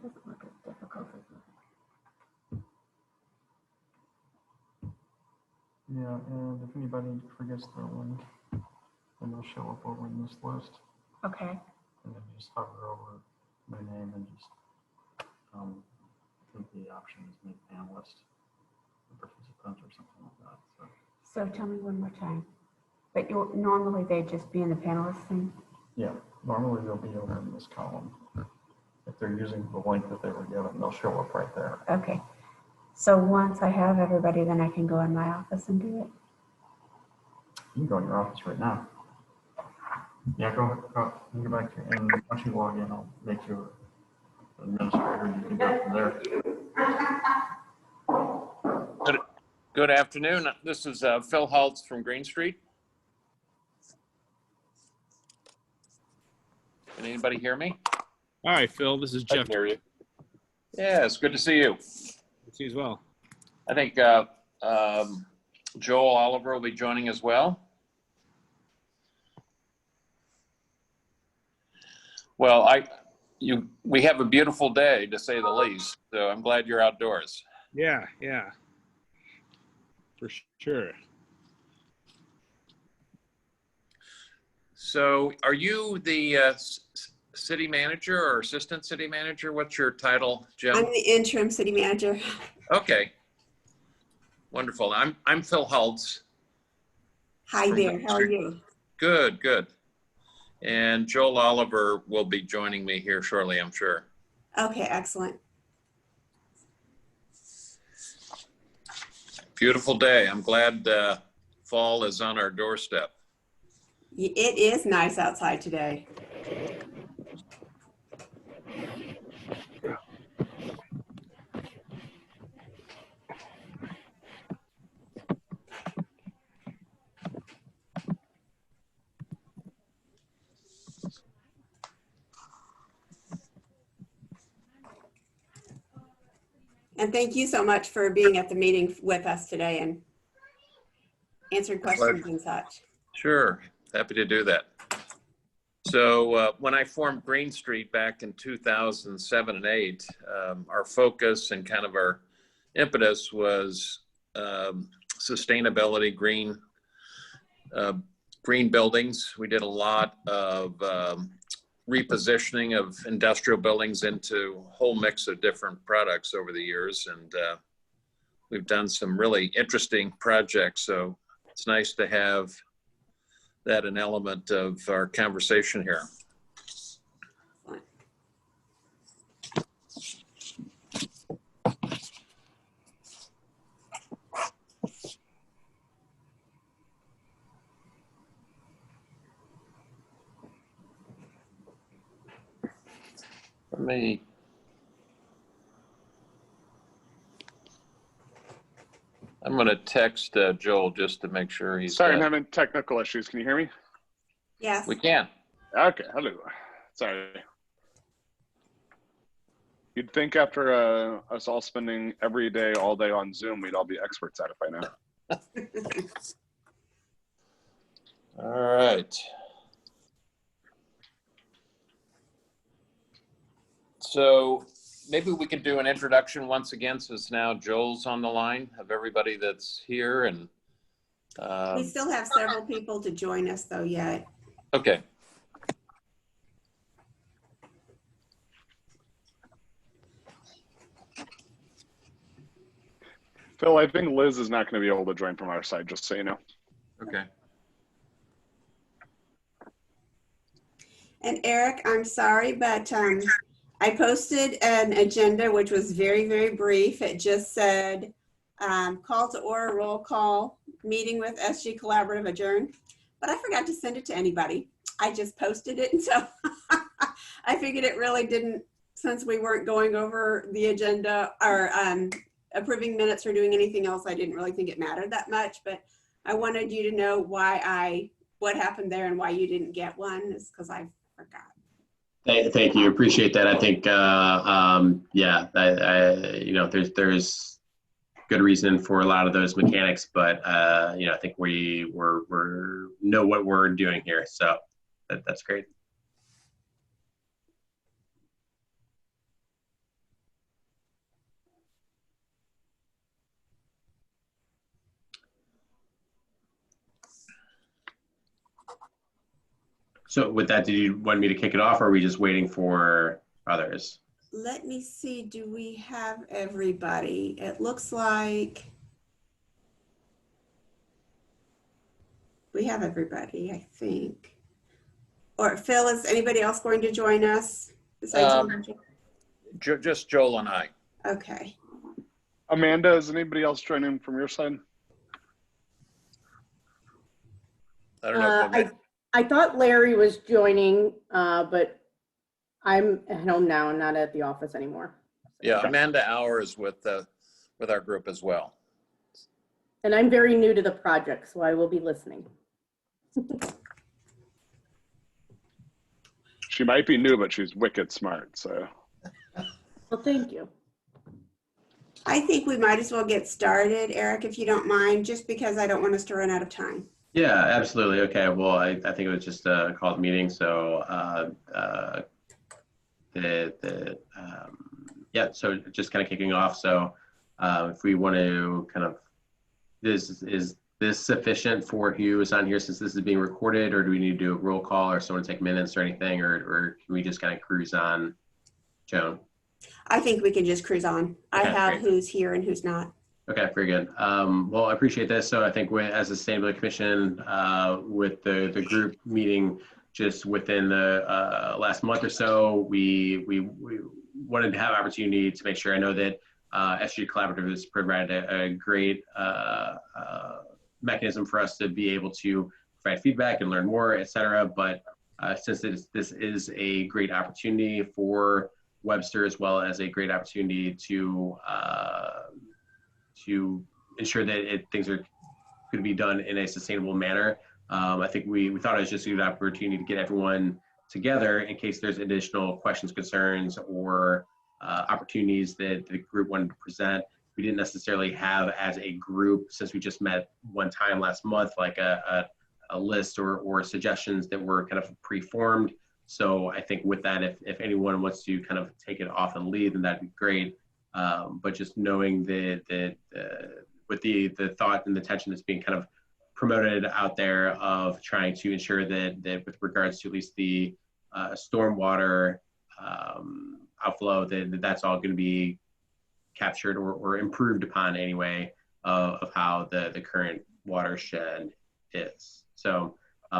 Doesn't look as difficult as Yeah, and if anybody forgets their link, then they'll show up over in this list. okay. And then you just hover over my name and just, I think the option is make panelist, participant or something like that. So tell me one more time. But normally they just be in the panelists thing? Yeah, normally they'll be over in this column. If they're using the link that they were given, they'll show up right there. Okay. So once I have everybody, then I can go in my office and do it? You can go in your office right now. Yeah, go back to, and once you log in, I'll make you an administrator and you can go from there. Good afternoon. This is Phil Hultz from Green Street. Can anybody hear me? Hi, Phil. This is I Jeff. can hear you. Yeah, it's good to see you. Good to see you as well. I think Joel Oliver will be joining as well. Well, we have a beautiful day, to say the least. So I'm glad you're outdoors. Yeah, for sure. So are you the city manager or assistant city manager? What's your title, Jim? I'm the interim city manager. Okay. Wonderful. I'm Phil Hultz. Hi there, how are you? Good, good. And Joel Oliver will be joining me here shortly, I'm sure. Okay, excellent. Beautiful day. I'm glad fall is on our doorstep. It is nice outside today. And thank you so much for being at the meeting with us today and answering questions and such. Sure, happy to do that. So when I formed Green Street back in 2007 and 8, our focus and kind of our impetus was sustainability, green buildings. We did a lot of repositioning of industrial buildings into a whole mix of different products over the years. And we've done some really interesting projects. So it's nice to have that an element of our conversation here. I'm going to text Joel just to make sure he's. Sorry, I'm having technical issues. Can you hear me? Yes. We can. Okay, hello. Sorry. You'd think after us all spending every day, all day on Zoom, we'd all be experts at it by now. All right. So maybe we could do an introduction once again, since now Joel's on the line, of everybody that's here. And We still have several people to join us though yet. okay. Phil, I think Liz is not going to be able to join from our side, just so you know. Okay. And Eric, I'm sorry, but I posted an agenda which was very, very brief. It just said call to order, roll call, meeting with SG Collaborative adjourned. But I forgot to send it to anybody. I just posted it, and so I figured it really didn't, since we weren't going over the agenda or approving minutes or doing anything else, I didn't really think it mattered that much. But I wanted you to know what happened there and why you didn't get one, is because I forgot. Thank you. Appreciate that. I think, yeah, there's good reason for a lot of those mechanics, but I think we know what we're doing here. So that's great. So with that, did you want me to kick it off or are we just waiting for others? Let me see, do we have everybody? It looks like we have everybody, I think. Or Phil, is anybody else going to join us besides you? Just Joel and I. Okay. Amanda, is anybody else joining from your side? I don't know. If I thought Larry was joining, but I'm at home now. I'm not at the office anymore. yeah, Amanda Auer is with our group as well. And I'm very new to the project, so I will be listening. She might be new, but she's wicked smart. So Well, thank you. I think we might as well get started, Eric, if you don't mind, just because I don't want us to run out of time. Yeah, absolutely. Okay. Well, I think it was just a called meeting. So, yeah, so just kind of kicking off. So, if we want to kind of, is this sufficient for who is on here since this is being recorded, or do we need to do a roll call or someone take minutes or anything, or can we just kind of cruise on, Joan? I think we can just cruise on. I Okay, have great. who's here and who's not. Okay, very good. Well, I appreciate this. So I think as a Sustainability Commission, with the group meeting just within the last month or so, we wanted to have opportunity to make sure. I know that SG Collaborative has provided a great mechanism for us to be able to provide feedback and learn more, et cetera. But since this is a great opportunity for Webster, as well as a great opportunity to ensure that things are going to be done in a sustainable manner. I think we thought it was just a good opportunity to get everyone together in case there's additional questions, concerns, or opportunities that the group wanted to present. We didn't necessarily have as a group, since we just met one time last month, like a list or suggestions that were kind of pre-formed. So I think with that, if anyone wants to kind of take it off and lead, then that'd be great. But just knowing that with the thought and the tension that's being kind of promoted out there of trying to ensure that with regards to at least the stormwater outflow, that's all going to be captured or improved upon anyway of how the current watershed is. So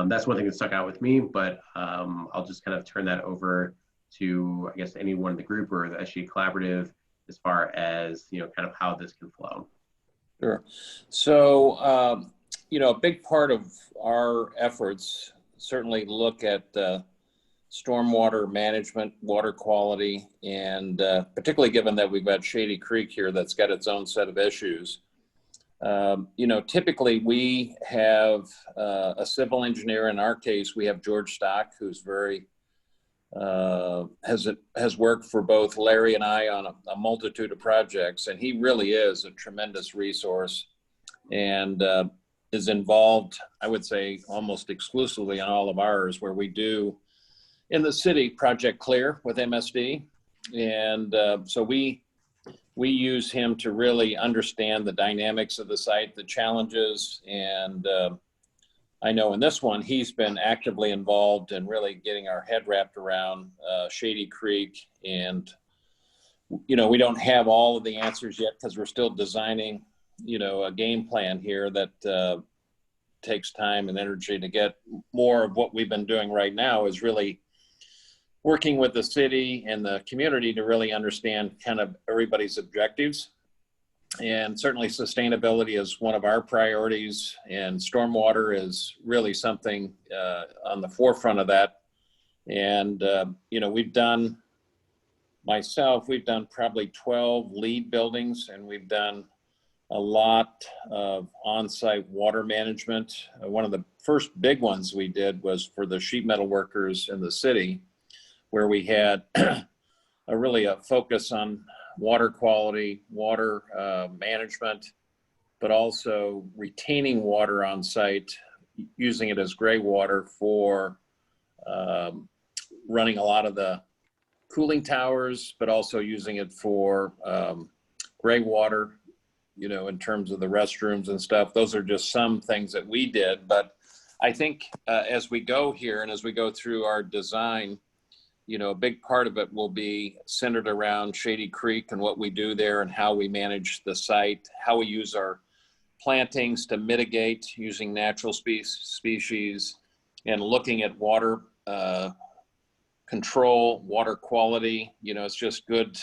that's one thing that stuck out with me, but I'll just kind of turn that over to, I guess, anyone in the group or the SG Collaborative as far as, kind of how this can flow. Sure. So, a big part of our efforts certainly look at stormwater management, water quality, and particularly given that we've got Shady Creek here that's got its own set of issues. Typically we have a civil engineer. In our case, we have George Stock, who's very has worked for both Larry and I on a multitude of projects, and he really is a tremendous resource and is involved, I would say, almost exclusively on all of ours, where we do in the city Project Clear with MSD, and so we use him to really understand the dynamics of the site, the challenges, and I know in this one, he's been actively involved in really getting our head wrapped around Shady Creek. And, we don't have all of the answers yet because we're still designing, a game plan here that takes time and energy to get. More of what we've been doing right now is really working with the city and the community to really understand kind of everybody's objectives. And certainly sustainability is one of our priorities, and stormwater is really something on the forefront of that. And, we've done probably 12 LEED buildings, and we've done a lot of on-site water management. One of the first big ones we did was for the sheet metal workers in the city, where we had a focus on water quality, water management, but also retaining water on site, using it as gray water for running a lot of the cooling towers, but also using it for gray water, in terms of the restrooms and stuff. Those are just some things that we did, but I think as we go here and as we go through our design, you know, a big part of it will be centered around Shady Creek and what we do there and how we manage the site, how we use our plantings to mitigate using natural species and looking at water control, water quality. You know, it's just good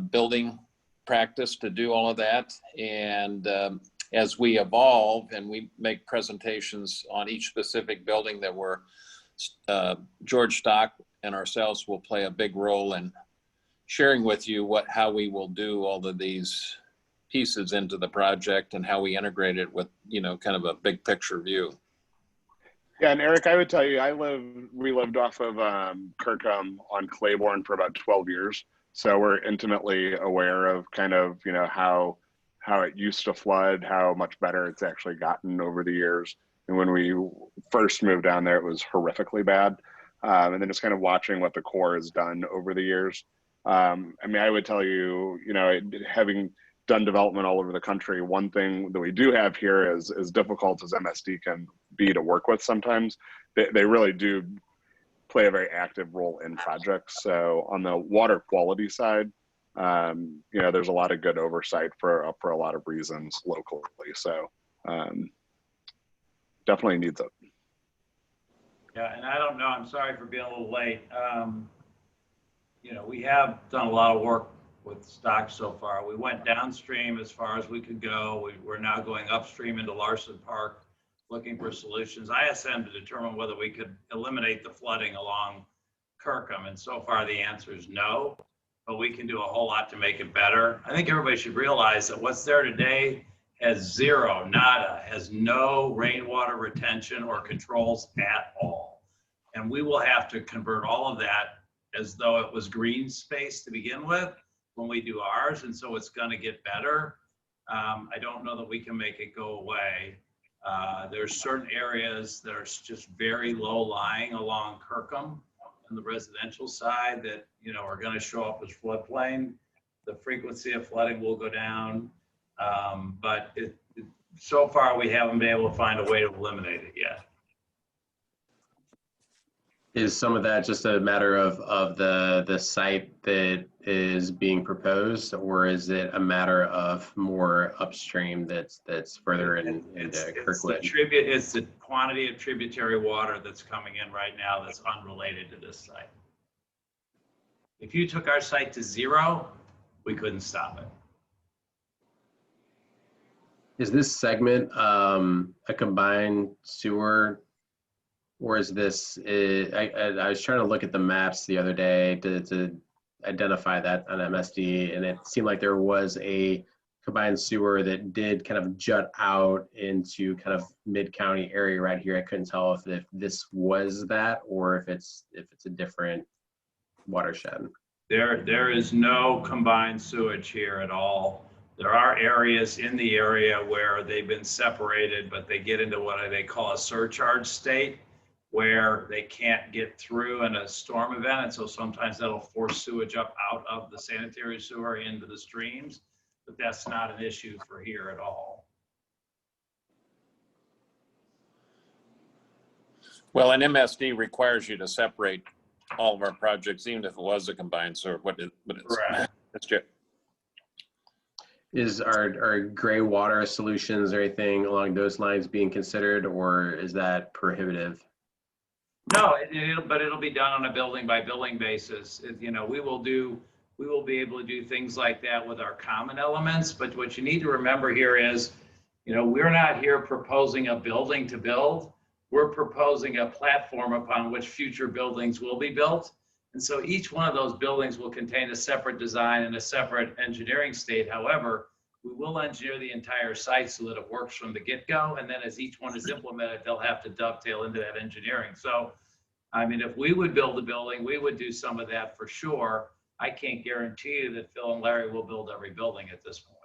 building practice to do all of that. And as we evolve and we make presentations on each specific building that we're, George Stock and ourselves will play a big role in sharing with you how we will do all of these pieces into the project and how we integrate it with, you know, kind of a big picture view. Yeah, and Eric, I would tell you, we lived off of Kirkham on Claiborne for about 12 years. So we're intimately aware of kind of, you know, how it used to flood, how much better it's actually gotten over the years. And when we first moved down there, it was horrifically bad. And then just kind of watching what the Corps has done over the years. I mean, I would tell you, you know, having done development all over the country, one thing that we do have here is as difficult as MSD can be to work with sometimes, they really do play a very active role in projects. So on the water quality side, you know, there's a lot of good oversight for a lot of reasons locally. So definitely needs it. Yeah, and I don't know, I'm sorry for being a little late. You know, we have done a lot of work with Stock so far. We went downstream as far as we could go. We're now going upstream into Larson Park, looking for solutions. ISM to determine whether we could eliminate the flooding along Kirkham. And so far the answer is no, but we can do a whole lot to make it better. I think everybody should realize that what's there today has zero, nada, has no rainwater retention or controls at all. And we will have to convert all of that as though it was green space to begin with when we do ours. And so it's gonna get better. I don't know that we can make it go away. There's certain areas that are just very low lying along Kirkham on the residential side that, you know, are gonna show up as floodplain. The frequency of flooding will go down. But so far we haven't been able to find a way to eliminate it yet. Is some of that just a matter of the site that is being proposed, or is it a matter of more upstream that's further into Kirkwood? It's the quantity of tributary water that's coming in right now that's unrelated to this site. If you took our site to zero, we couldn't stop it. Is this segment a combined sewer, or is this? I was trying to look at the maps the other day to identify that on MSD, and it seemed like there was a combined sewer that did kind of jut out into kind of mid-county area right here. I couldn't tell if this was that or if it's a different watershed. There is no combined sewage here at all. There are areas in the area where they've been separated, but they get into what they call a surcharge state, where they can't get through in a storm event. And so sometimes that'll force sewage up out of the sanitary sewer into the streams, but that's not an issue for here at all. Well, an MSD requires you to separate all of our projects, even if it was a combined sewer. But it's Correct. That's true. Is our gray water solutions or anything along those lines being considered, or is that prohibitive? No, but it'll be done on a building by building basis. You know, we will be able to do things like that with our common elements. But what you need to remember here is, you know, we're not here proposing a building to build. We're proposing a platform upon which future buildings will be built. And so each one of those buildings will contain a separate design and a separate engineering state. However, we will engineer the entire site so that it works from the get-go. And then as each one is implemented, they'll have to dovetail into that engineering. So, I mean, if we would build a building, we would do some of that for sure. I can't guarantee you that Phil and Larry will build every building at this point.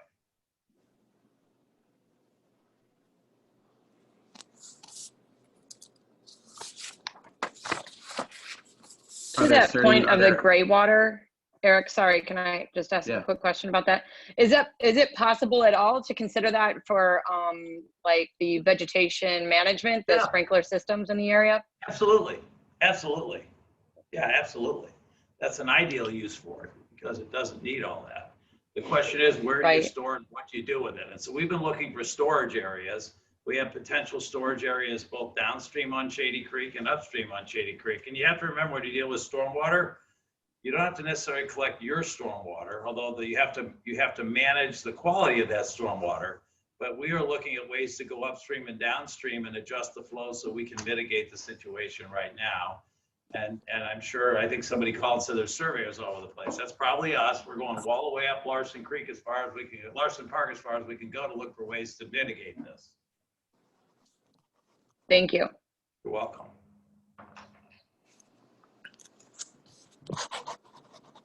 To that point of the gray water, Eric, sorry, can I just ask Yeah. a quick question about that? Is it possible at all to consider that for like the vegetation management, the Yeah. sprinkler systems in the area? Absolutely, absolutely. Yeah, absolutely. That's an ideal use for it because it doesn't need all that. The question is, where do you Right. store it, and what do you do with it? And so we've been looking for storage areas. We have potential storage areas both downstream on Shady Creek and upstream on Shady Creek. And you have to remember, when you deal with stormwater, you don't have to necessarily collect your stormwater, although you have to manage the quality of that stormwater. But we are looking at ways to go upstream and downstream and adjust the flow so we can mitigate the situation right now. And I'm sure, I think somebody called, so there's surveyors all over the place. That's probably us. We're going all the way up Larson Creek as far as we can, Larson Park as far as we can go to look for ways to mitigate this. Thank you. You're welcome.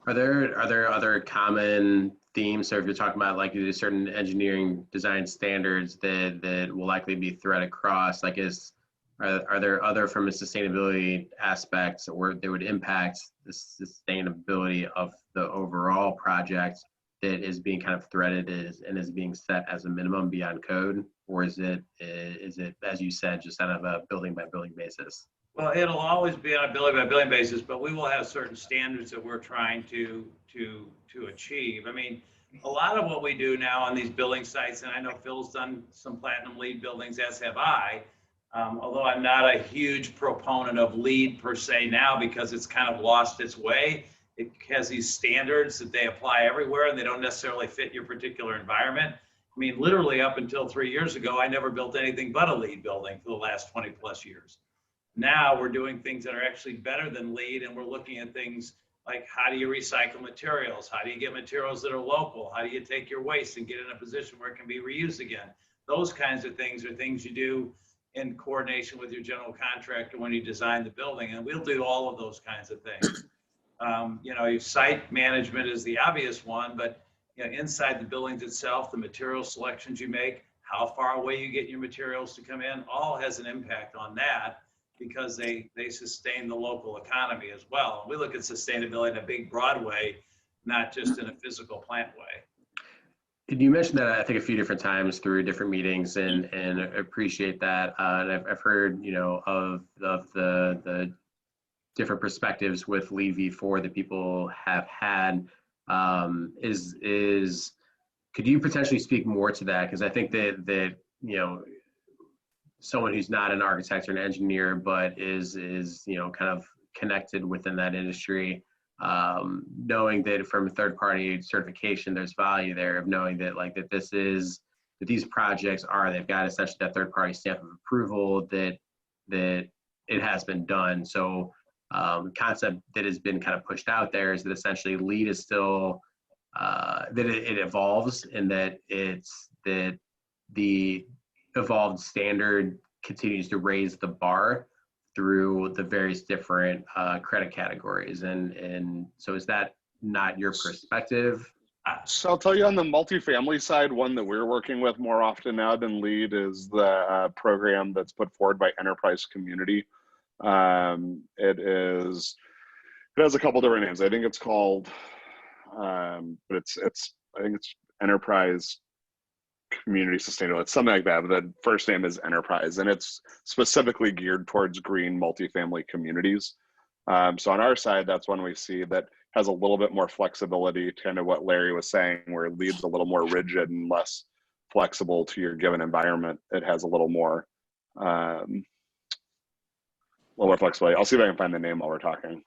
Are there other common themes? So if you're talking about like there's certain engineering design standards that will likely be thread across, like are there other from a sustainability aspects or that would impact the sustainability of the overall project that is being kind of threaded and is being set as a minimum beyond code? Or is it, as you said, just on a building by building basis? Well, it'll always be on a building by building basis, but we will have certain standards that we're trying to achieve. I mean, a lot of what we do now on these building sites, and I know Phil's done some platinum LEED buildings, as have I, although I'm not a huge proponent of LEED per se now because it's kind of lost its way. It has these standards that they apply everywhere and they don't necessarily fit your particular environment. I mean, literally up until 3 years ago, I never built anything but a LEED building for the last 20 plus years. Now we're doing things that are actually better than LEED, and we're looking at things like how do you recycle materials? How do you get materials that are local? How do you take your waste and get in a position where it can be reused again? Those kinds of things are things you do in coordination with your general contractor when you design the building, and we'll do all of those kinds of things. You know, your site management is the obvious one, but you know, inside the buildings itself, the material selections you make, how far away you get your materials to come in, all has an impact on that, because they sustain the local economy as well. We look at sustainability in a big, broad way, not just in a physical plant way. You mentioned that I think a few different times through different meetings, and appreciate that. And I've heard, you know, of the different perspectives with LEED v4 that people have had. Could you potentially speak more to that? Because I think that you know, someone who's not an architect or an engineer, but is you know, kind of connected within that industry, knowing that from a third-party certification, there's value there of knowing that like that these projects they've got essentially that third-party stamp of approval that it has been done. So concept that has been kind of pushed out there is that essentially LEED is still that it evolves, and that the evolved standard continues to raise the bar through the various different credit categories. And so is that not your perspective? So I'll tell you, on the multifamily side, one that we're working with more often now than LEED is the program that's put forward by Enterprise Community. It has a couple different names. I think it's called, but I think it's Enterprise Community Sustainable. It's something like that, but the first name is Enterprise, and it's specifically geared towards green multifamily communities. So on our side, that's one we see that has a little bit more flexibility, kind of what Larry was saying, where it leads a little more rigid and less flexible to your given environment. It has a little more flexibility. I'll see if I can find the name while we're talking.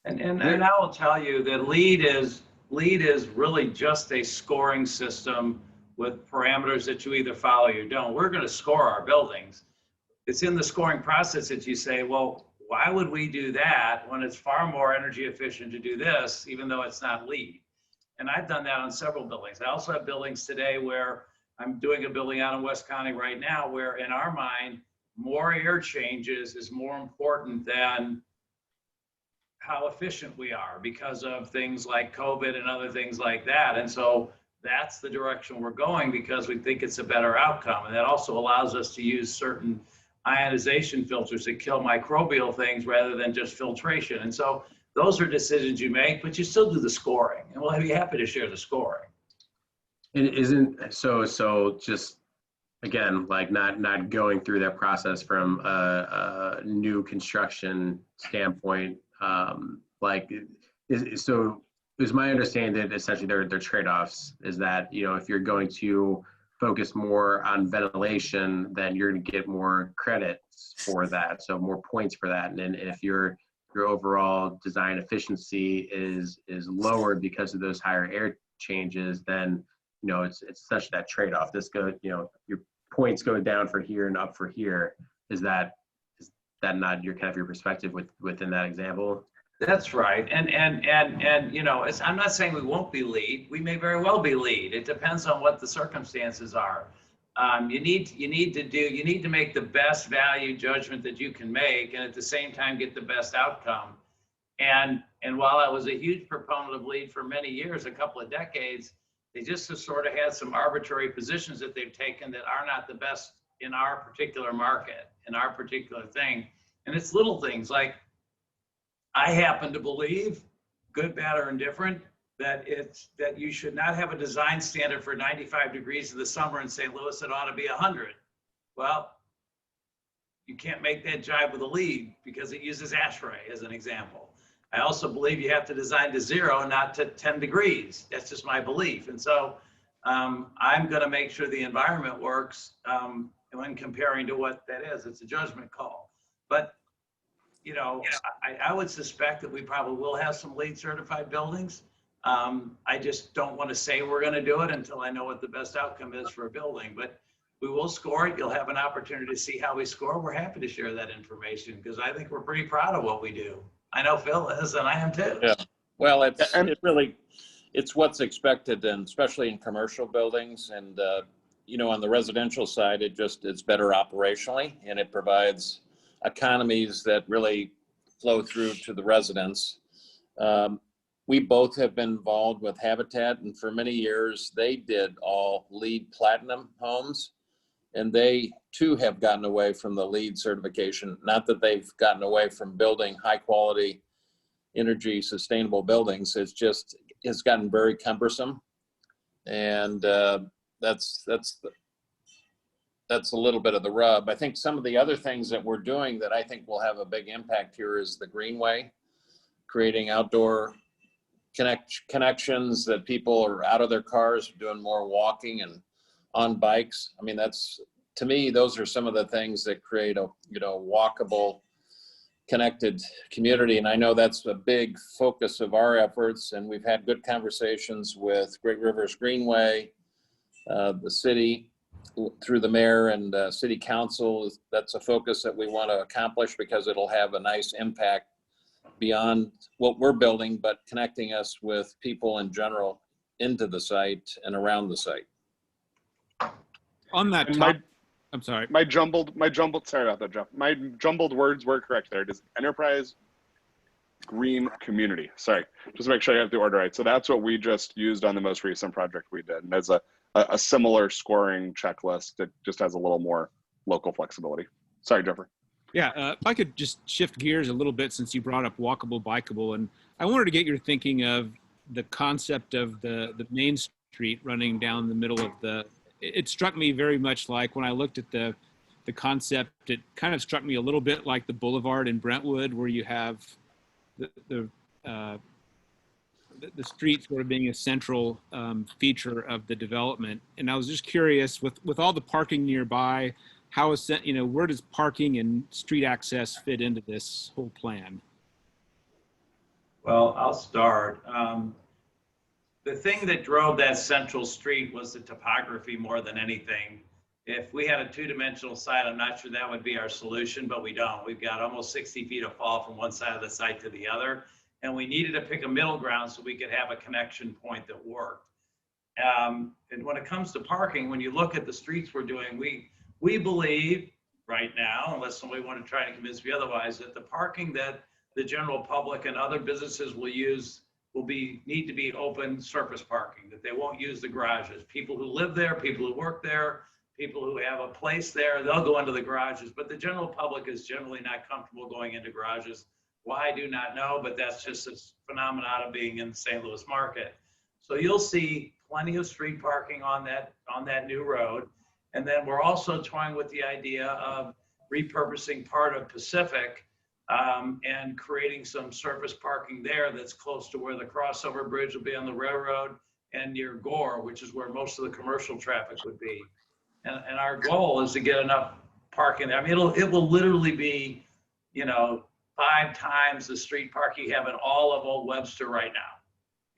And I will tell you that LEED is really just a scoring system with parameters that you either follow or you don't. We're going to score our buildings. It's in the scoring process that you say, well, why would we do that when it's far more energy efficient to do this, even though it's not LEED? And I've done that on several buildings. I also have buildings today where I'm doing a building out in West County right now, where in our mind, more air changes is more important than how efficient we are because of things like COVID and other things like that. And so that's the direction we're going because we think it's a better outcome. And that also allows us to use certain ionization filters that kill microbial things rather than just filtration. And so those are decisions you make, but you still do the scoring, and we'll be happy to share the scoring. And isn't, so just, again, like not going through that process from a new construction standpoint, is my understanding that essentially they're trade-offs, is that, you know, if you're going to focus more on ventilation, then you're going to get more credits for that, so more points for that. And then if your overall design efficiency is lower because of those higher air changes, then, you know, it's such that trade-off. You know, your points go down for here and up for here. Is that not your perspective within that example? That's right. And you know, I'm not saying we won't be lead. We may very well be lead. It depends on what the circumstances are. You need to make the best value judgment that you can make, and at the same time get the best outcome. And while I was a huge proponent of lead for many years, a couple of decades, they just have sort of had some arbitrary positions that they've taken that are not the best in our particular market, in our particular thing. And it's little things like, I happen to believe, good, bad, or indifferent, that you should not have a design standard for 95 degrees in the summer in St. Louis. It ought to be 100. Well, you can't make that jive with a lead because it uses ASHRAE as an example. I also believe you have to design to 0, not to 10 degrees. That's just my belief. And so I'm going to make sure the environment works when comparing to what that is. It's a judgment call. But you know, I would suspect that we probably will have some LEED certified buildings. I just don't want to say we're going to do it until I know what the best outcome is for a building, but we will score it. You'll have an opportunity to see how we score. We're happy to share that information because I think we're pretty proud of what we do. I know Phil is, and I am too. Yeah. Well, it's what's expected, and especially in commercial buildings. And, you know, on the residential side, it's better operationally, and it provides economies that really flow through to the residents. We both have been involved with Habitat, and for many years they did all LEED Platinum homes, and they too have gotten away from the LEED certification. Not that they've gotten away from building high quality, energy sustainable buildings. It's gotten very cumbersome, and that's a little bit of the rub. I think some of the other things that we're doing that I think will have a big impact here is the Greenway, creating outdoor connections that people are out of their cars, doing more walking and on bikes. I mean, to me, those are some of the things that create a, you know, walkable, connected community. And I know that's a big focus of our efforts. And we've had good conversations with Great Rivers Greenway, the city, through the mayor and city council. That's a focus that we want to accomplish because it'll have a nice impact beyond what we're building, but connecting us with people in general into the site and around the site. On that And topic, I'm sorry. My jumbled, sorry about that, Jeff. My jumbled words were correct there. It is enterprise green community. Sorry, just make sure I have the order right. So that's what we just used on the most recent project we did. And there's a similar scoring checklist that just has a little more local flexibility. Sorry, Jeffrey. Yeah, if I could just shift gears a little bit since you brought up walkable, bikeable, and I wanted to get your thinking of the concept of the main street running down the middle of it struck me very much like when I looked at the concept, it kind of struck me a little bit like the boulevard in Brentwood, where you have the street sort of being a central feature of the development. And I was just curious, with all the parking nearby, where does parking and street access fit into this whole plan? Well, I'll start. The thing that drove that central street was the topography more than anything. If we had a two-dimensional site, I'm not sure that would be our solution, but we don't. We've got almost 60 feet of fall from one side of the site to the other, and we needed to pick a middle ground so we could have a connection point that worked. And when it comes to parking, when you look at the streets we're doing, we believe right now, unless somebody want to try to convince me otherwise, that the parking that the general public and other businesses will use need to be open surface parking, that they won't use the garages. People who live there, people who work there, people who have a place there, they'll go into the garages, but the general public is generally not comfortable going into garages. Why, I do not know, but that's just this phenomenon of being in the St. Louis market. So you'll see plenty of street parking on that new road. And then we're also toying with the idea of repurposing part of Pacific and creating some surface parking there that's close to where the crossover bridge will be on the railroad and near Gore, which is where most of the commercial traffic would be. And our goal is to get enough parking there. I mean, it will literally be, 5 times the street parking you have in all of Old Webster right now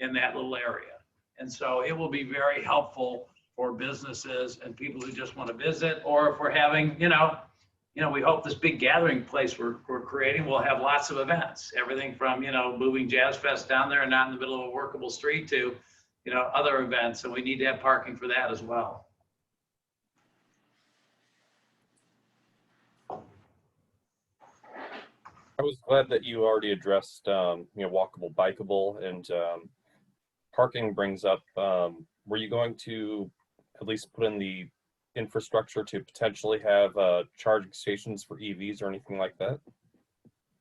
in that little area. And so it will be very helpful for businesses and people who just want to visit, or if we're having, we hope this big gathering place we're creating will have lots of events, everything from, moving Jazz Fest down there and not in the middle of a workable street to, other events. And we need to have parking for that as well. I was glad that you already addressed, walkable, bikeable, and parking brings up, were you going to at least put in the infrastructure to potentially have charging stations for EVs or anything like that?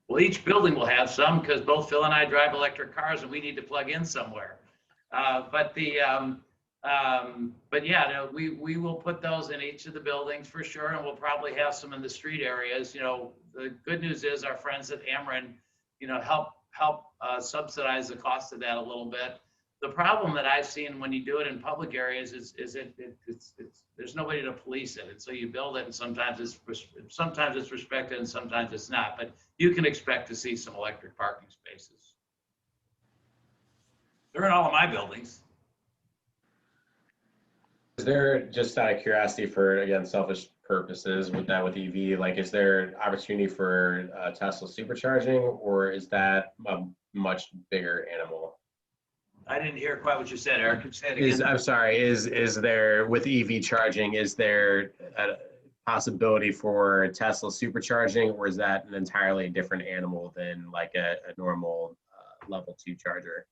Well, each building will have some because both Phil and I drive electric cars and we need to plug in somewhere. But yeah, no, we will put those in each of the buildings for sure, and we'll probably have some in the street areas. The good news is our friends at Ameren, help subsidize the cost of that a little bit. The problem that I've seen when you do it in public areas is there's nobody to police it, and so you build it, and sometimes it's respected and sometimes it's not. But you can expect to see some electric parking spaces. They're in all of my buildings. Is there, just out of curiosity for, again, selfish purposes with EV, like, is there opportunity for Tesla supercharging, or is that a much bigger animal? I didn't hear quite what you said, Eric. Could you say it again? I'm sorry, is there, with EV charging, is there a possibility for Tesla supercharging, or is that an entirely different animal than like a normal level 2 charger?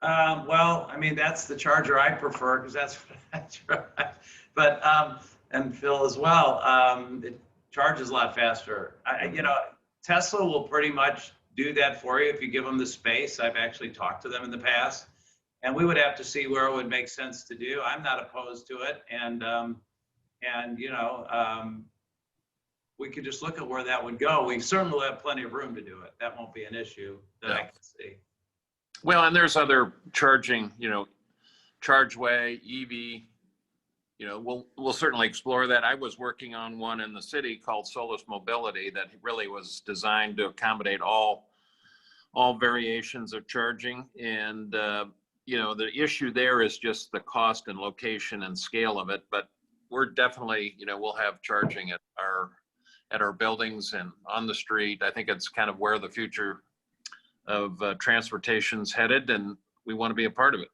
Well, I mean, that's the charger I prefer because that's right. But, and Phil as well, it charges a lot faster. Tesla will pretty much do that for you if you give them the space. I've actually talked to them in the past, and we would have to see where it would make sense to do. I'm not opposed to it. And we could just look at where that would go. We certainly will have plenty of room to do it. That won't be an issue that I can see. Well, and there's other charging, ChargeWay, EV, we'll certainly explore that. I was working on one in the city called Solus Mobility that really was designed to accommodate all variations of charging. And, the issue there is just the cost and location and scale of it. But we're definitely, we'll have charging at our buildings and on the street. I think it's kind of where the future of transportation's headed, and we want to be a part of it.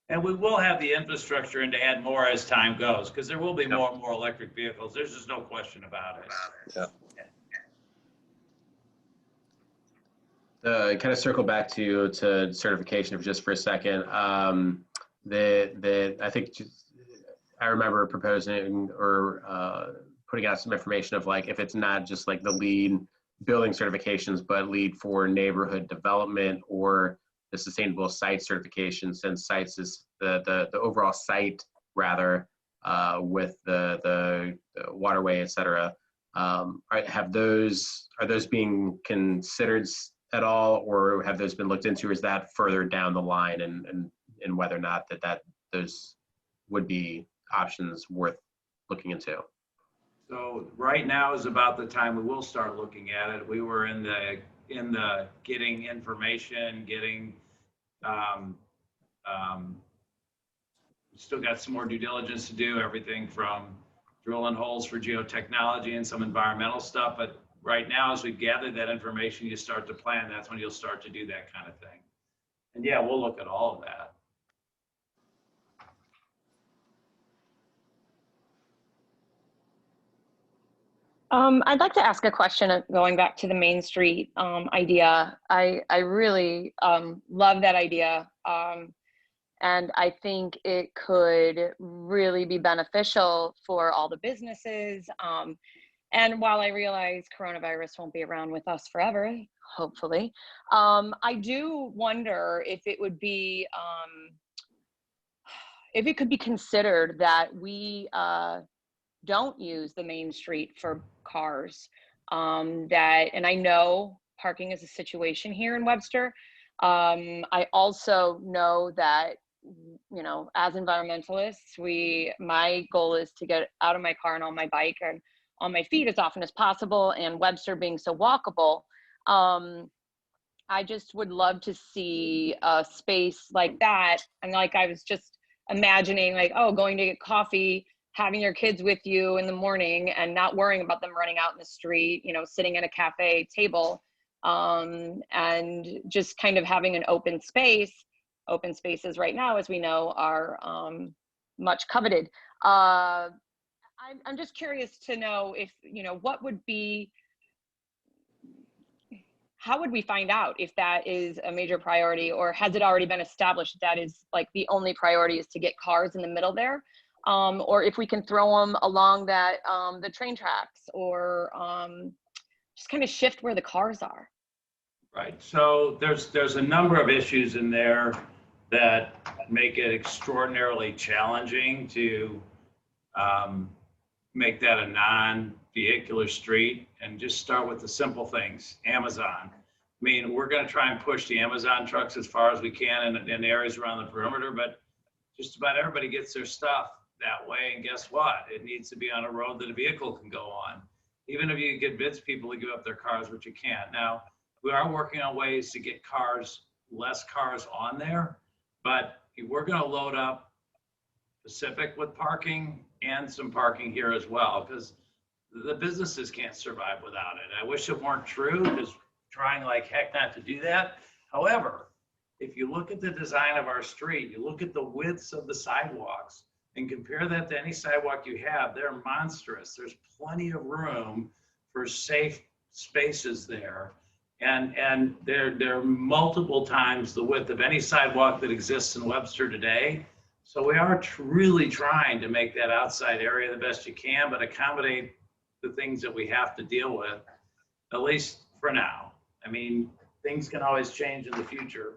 And we will have the infrastructure and to add more as time goes, because there will be more and more electric vehicles. There's just no question about it. Yeah. Kind of circle back to certification just for a second. I think I remember proposing or putting out some information of like, if it's not just like the LEED building certifications, but LEED for neighborhood development or the sustainable site certification, since sites is the overall site rather with the waterway, et cetera. Are those being considered at all, or have those been looked into? Or is that further down the line, and whether or not that those would be options worth looking into? So right now is about the time we will start looking at it. We were in the getting information, still got some more due diligence to do, everything from drilling holes for geotechnology and some environmental stuff. But right now, as we gather that information, you start to plan, that's when you'll start to do that kind of thing. And yeah, we'll look at all of that. I'd like to ask a question going back to the Main Street idea. I really love that idea. And I think it could really be beneficial for all the businesses And while I realize coronavirus won't be around with us forever, hopefully, I do wonder if it would be, if it could be considered that we don't use the main street for cars. And I know parking is a situation here in Webster. I also know that, you know, as environmentalists, my goal is to get out of my car and on my bike and on my feet as often as possible, and Webster being so walkable. I just would love to see a space like that. And like, I was just imagining like, oh, going to get coffee, having your kids with you in the morning and not worrying about them running out in the street, you know, sitting at a cafe table, and just kind of having an open space. Open spaces right now, as we know, are much coveted. I'm just curious to know if, you know, how would we find out if that is a major priority, or has it already been established that is like the only priority is to get cars in the middle there? Or if we can throw them along that, the train tracks, or just kind of shift where the cars are. Right. So there's a number of issues in there that make it extraordinarily challenging to make that a non-vehicular street. And just start with the simple things. Amazon. I mean, we're going to try and push the Amazon trucks as far as we can in areas around the perimeter, but just about everybody gets their stuff that way. And guess what? It needs to be on a road that a vehicle can go on. Even if you convince people to give up their cars, which you can't. Now, we are working on ways to get less cars on there, but we're going to load up Pacific with parking and some parking here as well, because the businesses can't survive without it. I wish it weren't true, because trying like heck not to do that. However, if you look at the design of our street, you look at the widths of the sidewalks and compare that to any sidewalk you have, they're monstrous. There's plenty of room for safe spaces there. And they're multiple times the width of any sidewalk that exists in Webster today. So we are really trying to make that outside area the best you can, but accommodate the things that we have to deal with, at least for now. I mean, things can always change in the future.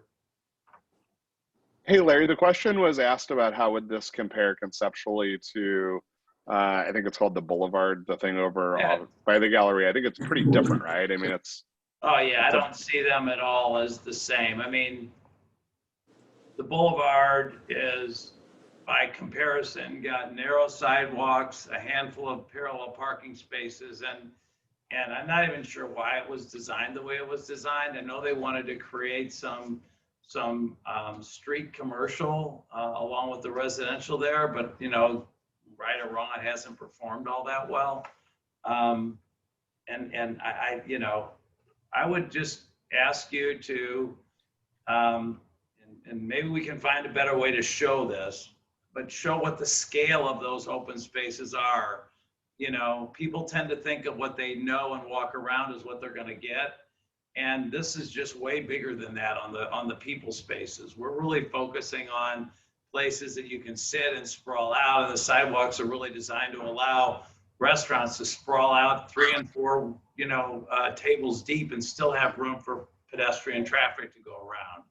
Hey, Larry, the question was asked about how would this compare conceptually to, I think it's called the Boulevard, the thing over by the gallery. I think it's pretty different, right? I mean, it's. Oh yeah, I don't see them at all as the same. I mean, the Boulevard is, by comparison, got narrow sidewalks, a handful of parallel parking spaces, and I'm not even sure why it was designed the way it was designed. I know they wanted to create some street commercial along with the residential there, but you know, right or wrong, it hasn't performed all that well. And I you know, I would just ask you to, and maybe we can find a better way to show this, but show what the scale of those open spaces are. You know, people tend to think of what they know and walk around as what they're going to get. And this is just way bigger than that on the people spaces. We're really focusing on places that you can sit and sprawl out, and the sidewalks are really designed to allow restaurants to sprawl out 3 and 4, you know, tables deep and still have room for pedestrian traffic to go around.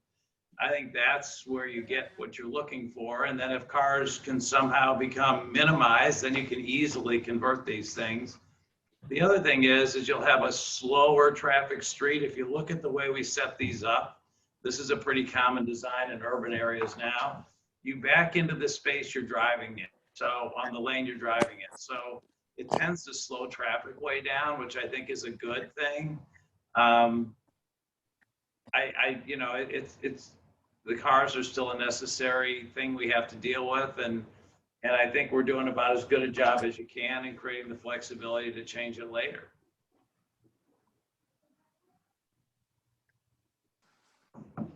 I think that's where you get what you're looking for. And then if cars can somehow become minimized, then you can easily convert these things. The other thing is you'll have a slower traffic street. If you look at the way we set these up, this is a pretty common design in urban areas now. You back into the space you're driving in. So on the lane you're driving in. So it tends to slow traffic way down, which I think is a good thing. You know, it's the cars are still a necessary thing we have to deal with, and I think we're doing about as good a job as you can in creating the flexibility to change it later.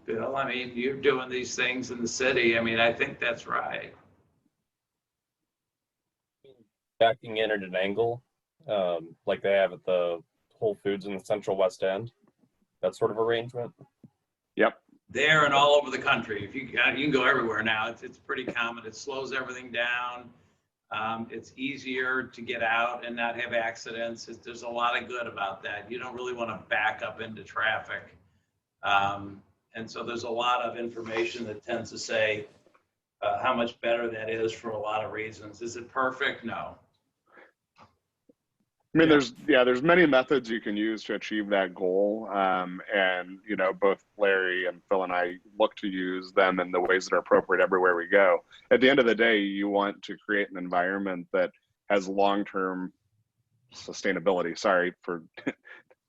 Bill, I mean, you're doing these things in the city. I mean, I think that's right. Backing in at an angle, like they have at the Whole Foods in the Central West End, that sort of arrangement. Yep. There and all over the country. If you can go everywhere now. It's pretty common. It slows everything down. It's easier to get out and not have accidents. There's a lot of good about that. You don't really want to back up into traffic. And so there's a lot of information that tends to say how much better that is for a lot of reasons. Is it perfect? No. I mean, there's many methods you can use to achieve that goal. And, you know, both Larry and Phil and I look to use them in the ways that are appropriate everywhere we go. At the end of the day, you want to create an environment that has long-term sustainability. Sorry for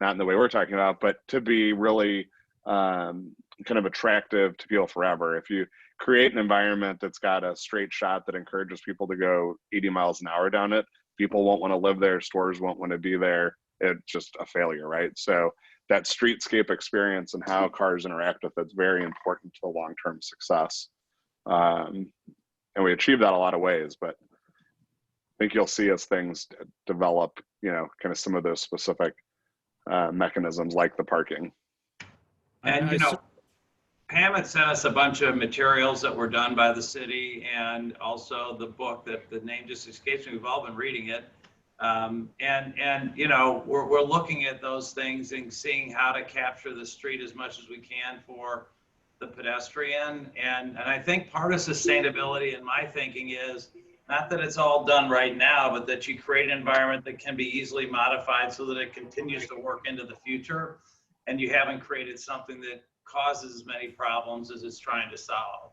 not in the way we're talking about, but to be really kind of attractive to people forever. If you create an environment that's got a straight shot that encourages people to go 80 miles an hour down it, people won't want to live there, stores won't want to be there. It's just a failure, right? So that streetscape experience and how cars interact with it's very important to the long-term success. And we achieve that a lot of ways, but I think you'll see as things develop, you know, kind of some of those specific mechanisms like the parking. And, you know, Pam had sent us a bunch of materials that were done by the city, and also the book that the name just escapes me. We've all been reading it. And you know, we're looking at those things and seeing how to capture the street as much as we can for the pedestrian. And I think part of sustainability in my thinking is not that it's all done right now, but that you create an environment that can be easily modified so that it continues to work into the future. And you haven't created something that causes as many problems as it's trying to solve.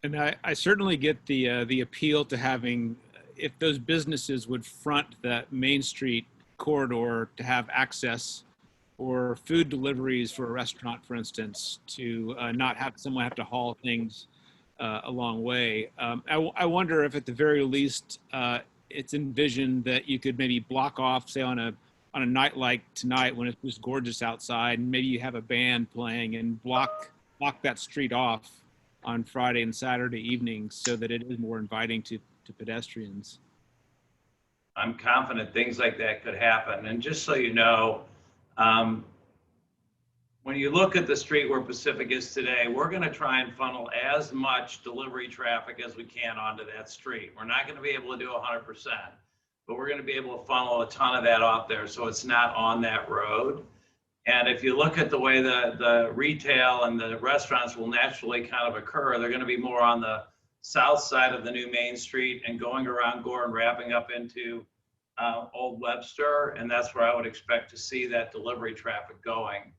And I certainly get the appeal to having, if those businesses would front that Main Street corridor to have access, or food deliveries for a restaurant, for instance, to not have someone have to haul things a long way. I wonder if at the very least it's envisioned that you could maybe block off, say on a night like tonight when it's just gorgeous outside, and maybe you have a band playing and block that street off on Friday and Saturday evenings so that it is more inviting to pedestrians. I'm confident things like that could happen. And just so you know, when you look at the street where Pacific is today, we're going to try and funnel as much delivery traffic as we can onto that street. We're not going to be able to do 100%. But we're going to be able to funnel a ton of that off there so it's not on that road. And if you look at the way the retail and the restaurants will naturally kind of occur, they're going to be more on the south side of the new Main Street and going around Gore and wrapping up into Old Webster. And that's where I would expect to see that delivery traffic going.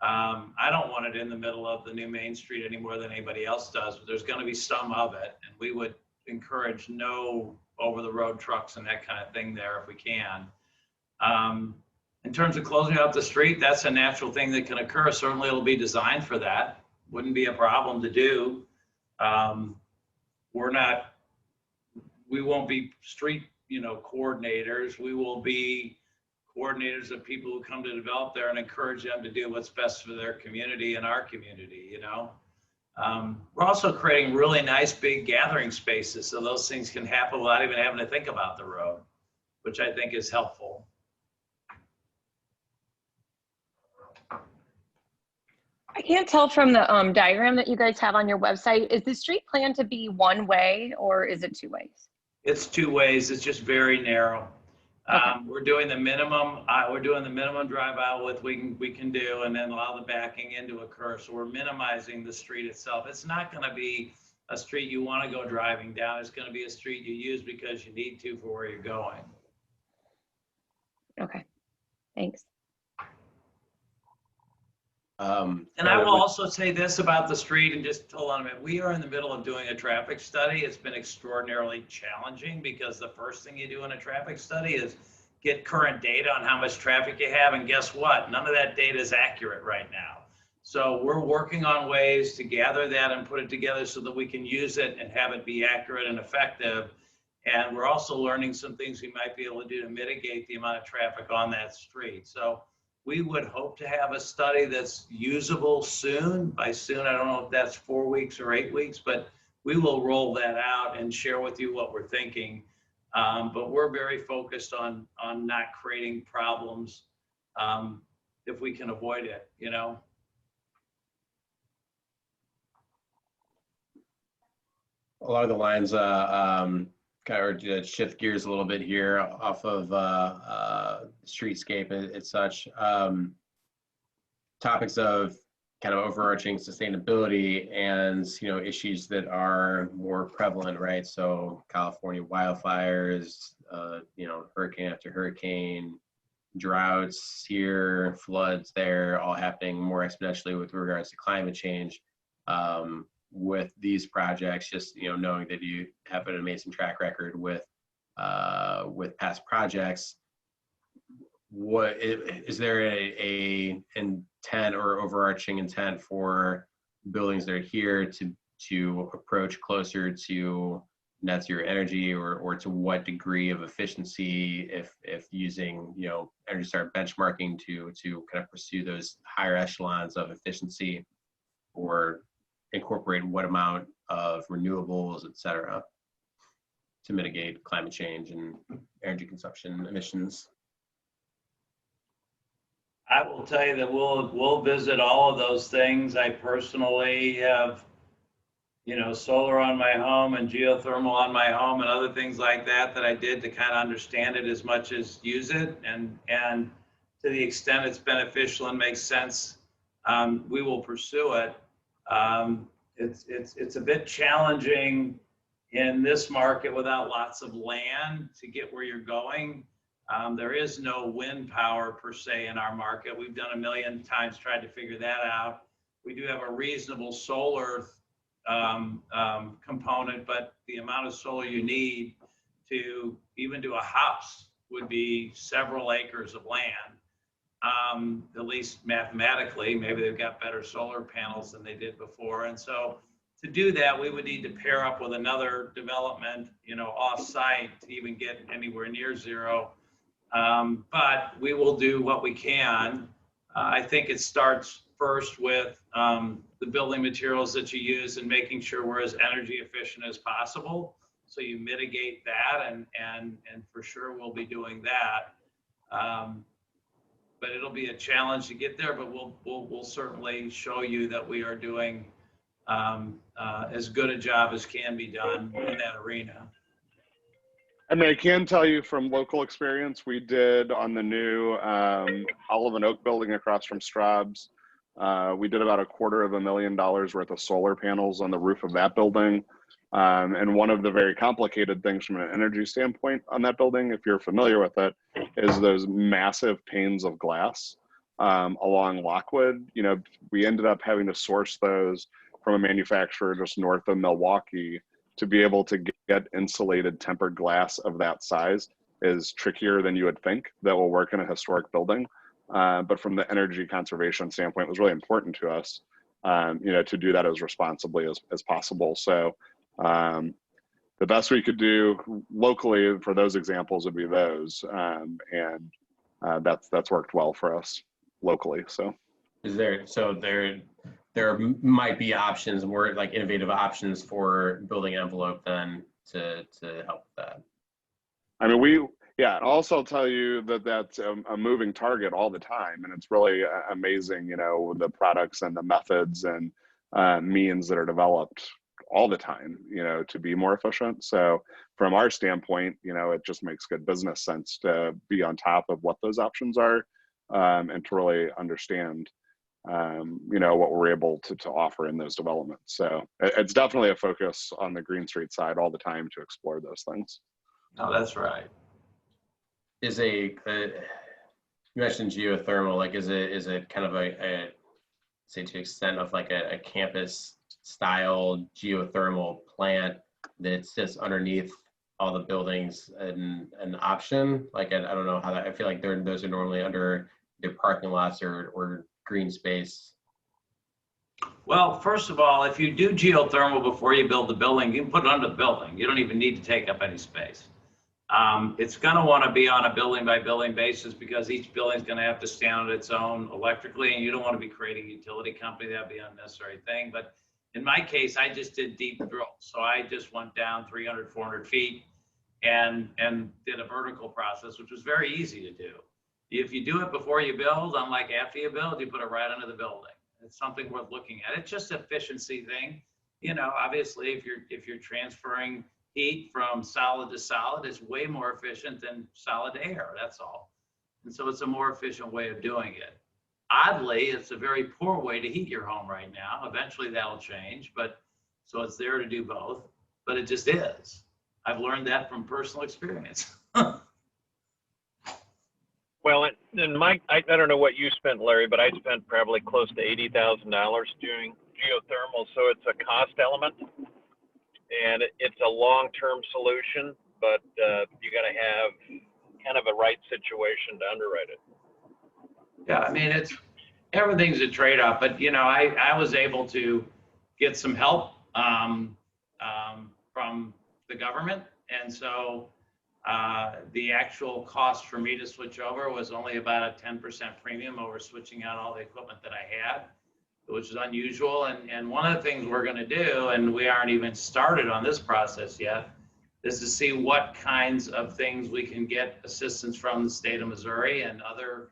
I don't want it in the middle of the new Main Street any more than anybody else does, but there's going to be some of it. And we would encourage no over-the-road trucks and that kind of thing there if we can. In terms of closing out the street, that's a natural thing that can occur. Certainly it'll be designed for that. Wouldn't be a problem to do. We won't be street, you know, coordinators. We will be coordinators of people who come to develop there and encourage them to do what's best for their community and our community, you know. We're also creating really nice big gathering spaces so those things can happen without even having to think about the road, which I think is helpful. I can't tell from the diagram that you guys have on your website, is the street planned to be one way or is it two ways? It's two ways. It's just very narrow. Okay. We're doing the minimum. We're doing the minimum drive out with we can do, and then allow the backing in to occur. So we're minimizing the street itself. It's not going to be a street you want to go driving down. It's going to be a street you use because you need to for where you're going. Okay, thanks. And I will also say this about the street, and just hold on a minute. We are in the middle of doing a traffic study. It's been extraordinarily challenging because the first thing you do in a traffic study is get current data on how much traffic you have. And guess what? None of that data is accurate right now. So we're working on ways to gather that and put it together so that we can use it and have it be accurate and effective. And we're also learning some things we might be able to do to mitigate the amount of traffic on that street. So we would hope to have a study that's usable soon. By soon, I don't know if that's 4 weeks or 8 weeks, but we will roll that out and share with you what we're thinking. But we're very focused on not creating problems if we can avoid it, you know? A lot of the lines kind of shift gears a little bit here off of streetscape and such. Topics of kind of overarching sustainability and, you know, issues that are more prevalent, right? So California wildfires, you know, hurricane after hurricane, droughts here, floods there, all happening more exponentially with regards to climate change. With these projects, just, you know, knowing that you have an amazing track record with past projects, what is there a intent or overarching intent for buildings that are here to approach closer to net zero energy, or to what degree of efficiency, if using, you know, Energy Star benchmarking to kind of pursue those higher echelons of efficiency, or incorporate what amount of renewables, et cetera, to mitigate climate change and energy consumption emissions? I will tell you that we'll visit all of those things. I personally have, you know, solar on my home and geothermal on my home and other things like that I did to kind of understand it as much as use it. And to the extent it's beneficial and makes sense, we will pursue it. It's a bit challenging in this market without lots of land to get where you're going. There is no wind power per se in our market. We've done a million times tried to figure that out. We do have a reasonable solar component, but the amount of solar you need to even do a house would be several acres of land. At least mathematically, maybe they've got better solar panels than they did before. And so to do that, we would need to pair up with another development, you know, off-site to even get anywhere near zero. But we will do what we can. I think it starts first with the building materials that you use and making sure we're as energy efficient as possible. So you mitigate that, and for sure we'll be doing that. But it'll be a challenge to get there, but we'll certainly show you that we are doing as good a job as can be done in that arena. I mean, I can tell you from local experience, we did on the new Olive and Oak building across from Straub's. We did about $250,000 worth of solar panels on the roof of that building. And one of the very complicated things from an energy standpoint on that building, if you're familiar with it, is those massive panes of glass along Lockwood. You know, we ended up having to source those from a manufacturer just north of Milwaukee. To be able to get insulated tempered glass of that size is trickier than you would think that will work in a historic building. But from the energy conservation standpoint, it was really important to us, you know, to do that as responsibly as possible. So the best we could do locally for those examples would be those. And that's worked well for us locally. So there might be options, more like innovative options for building envelope then to help with that. I mean, and also tell you that that's a moving target all the time. And it's really amazing, you know, the products and the methods and means that are developed all the time, you know, to be more efficient. So from our standpoint, you know, it just makes good business sense to be on top of what those options are and to really understand you know, what we're able to offer in those developments. So it's definitely a focus on the Green Street side all the time to explore those things. No, that's right. You mentioned geothermal, like is it kind of a say to the extent of like a campus style geothermal plant that sits underneath all the buildings an option? Like I don't know how that, I feel like those are normally under their parking lots or green space. Well, first of all, if you do geothermal before you build the building, you can put it under the building. You don't even need to take up any space. It's going to want to be on a building by building basis because each building is going to have to stand on its own electrically, and you don't want to be creating a utility company. That'd be an unnecessary thing. But in my case, I just did deep drills. So I just went down 300, 400 feet and did a vertical process, which was very easy to do. If you do it before you build, unlike after you build, you put it right under the building. It's something worth looking at. It's just an efficiency thing. You know, obviously, if you're transferring heat from solid to solid is way more efficient than solid to air, that's all. And so it's a more efficient way of doing it. Oddly, it's a very poor way to heat your home right now. Eventually that'll change, but so it's there to do both, but it just is. I've learned that from personal experience. Well, and Mike, I don't know what you spent, Larry, but I spent probably close to $80,000 doing geothermal. So it's a cost element, and it's a long-term solution, but you got to have kind of a right situation to underwrite it. Yeah, I mean, everything's a trade-off, but you know, I was able to get some help from the government, and so the actual cost for me to switch over was only about a 10% premium over switching out all the equipment that I had, which is unusual. And one of the things we're going to do, and we aren't even started on this process yet, is to see what kinds of things we can get assistance from the state of Missouri and other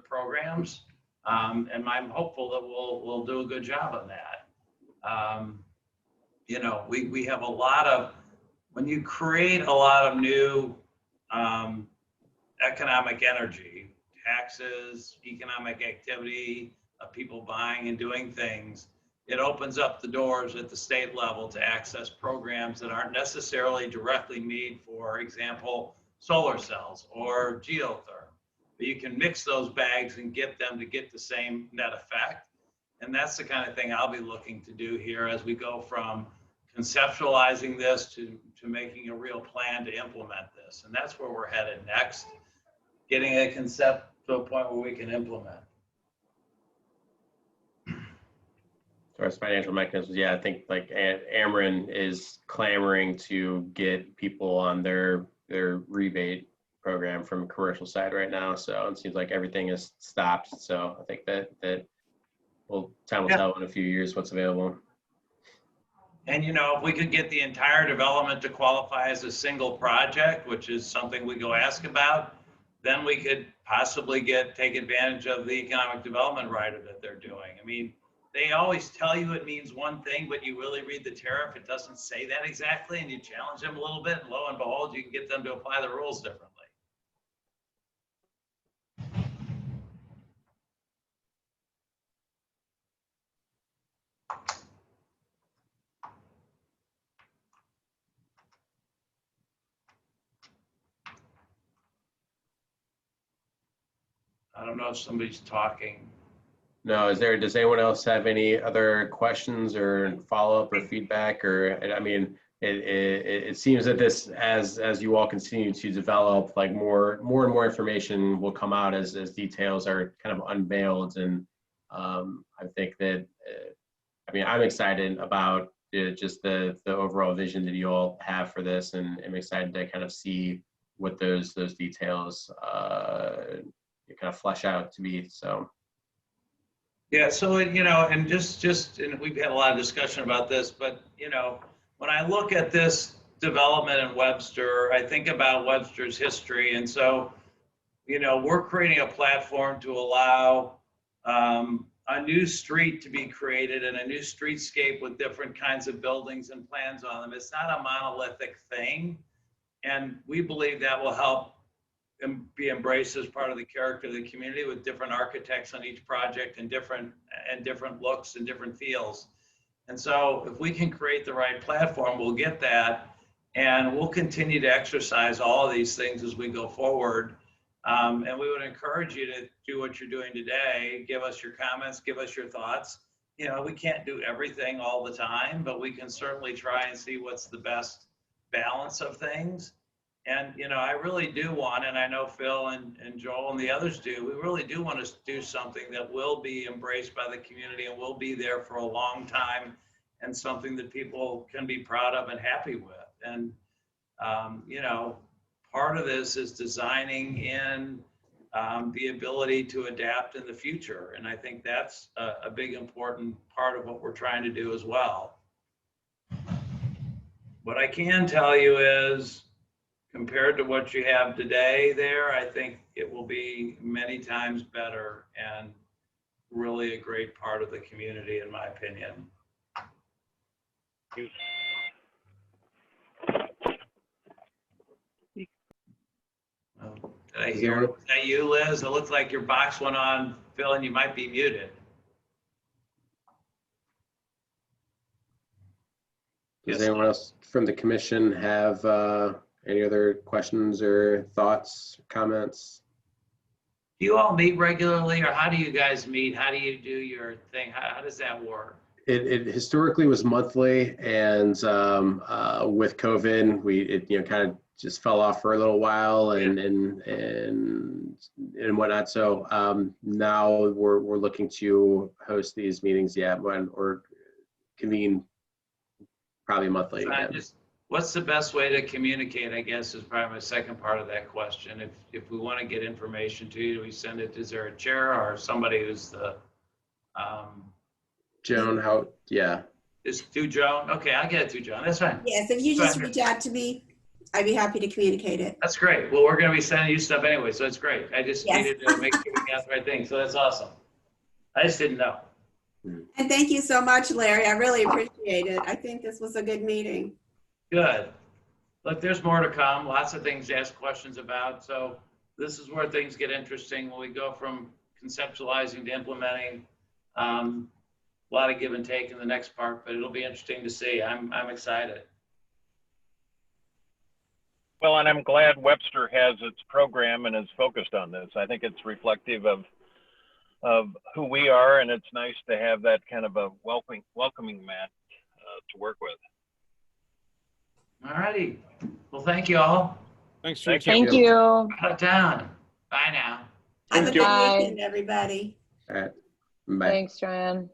programs. And I'm hopeful that we'll do a good job on that. You know, we have a lot of, when you create a lot of new economic energy, taxes, economic activity, people buying and doing things, it opens up the doors at the state level to access programs that aren't necessarily directly made, for example, solar cells or geothermal. But you can mix those bags and get them to get the same net effect. And that's the kind of thing I'll be looking to do here as we go from conceptualizing this to making a real plan to implement this. And that's where we're headed next, getting a concept to a point where we can implement. As far as financial mechanisms, yeah, I think like Ameren is clamoring to get people on their rebate program from commercial side right now. So it seems like everything is stopped. So I think that time will tell in a few years what's available. And you know, if we could get the entire development to qualify as a single project, which is something we go ask about, then we could possibly take advantage of the economic development rider that they're doing. I mean, they always tell you it means one thing, but you really read the tariff, it doesn't say that exactly, and you challenge them a little bit, and lo and behold, you can get them to apply the rules differently. I don't know if somebody's talking. No, does anyone else have any other questions or follow-up or feedback? Or, I mean, it seems that this, as you all continue to develop, like more and more information will come out as details are kind of unveiled. And I think that, I mean, I'm excited about just the overall vision that you all have for this, and I'm excited to kind of see what those details kind of flesh out to be. So. Yeah, so, you know, and and we've had a lot of discussion about this, but, you know, when I look at this development in Webster, I think about Webster's history. And so, you know, we're creating a platform to allow a new street to be created and a new streetscape with different kinds of buildings and plans on them. It's not a monolithic thing. And we believe that will help be embraced as part of the character of the community, with different architects on each project and different looks and different feels. And so if we can create the right platform, we'll get that, and we'll continue to exercise all of these things as we go forward. And we would encourage you to do what you're doing today. Give us your comments, give us your thoughts. You know, we can't do everything all the time, but we can certainly try and see what's the best balance of things. And, you know, I really do want, and I know Phil and Joel and the others do, we really do want to do something that will be embraced by the community and will be there for a long time, and something that people can be proud of and happy with. And, you know, part of this is designing in the ability to adapt in the future. And I think that's a big important part of what we're trying to do as well. What I can tell you is, compared to what you have today there, I think it will be many times better and really a great part of the community, in my opinion. Did I Is hear? there- Was that you, Liz? It looked like your box went on. Phil, and you might be muted. Does anyone else from the commission have any other questions or thoughts, comments? Do you all meet regularly, or how do you guys meet? How do you do your thing? How does that work? It historically was monthly, and with COVID, it kind of just fell off for a little while and whatnot. So now we're looking to host these meetings, or convene probably monthly. What's the best way to communicate, I guess, is probably my second part of that question. If we want to get information to you, do we send it, is there a chair or somebody who's the, Joan, is through Joan? Okay, I'll get it through Joan. That's fine. Yes, if you just reach out to me, I'd be happy to communicate it. That's great. Well, we're going to be sending you stuff anyway, so it's great. I just Yes. needed to make sure we got the right thing. So that's awesome. I just didn't know. And thank you so much, Larry. I really appreciate it. I think this was a good meeting. Good. Look, there's more to come. Lots of things to ask questions about. So this is where things get interesting when we go from conceptualizing to implementing. A lot of give and take in the next part, but it'll be interesting to see. I'm excited. Well, and I'm glad Webster has its program and is focused on this. I think it's reflective of who we are, and it's nice to have that kind of a welcoming mat to work with. All righty. Well, thank you all. Thanks, Thank Rich. Thank you. Out of town. Bye now. Have a you. good Bye. weekend, everybody. All right. Bye. Thanks, Joanne.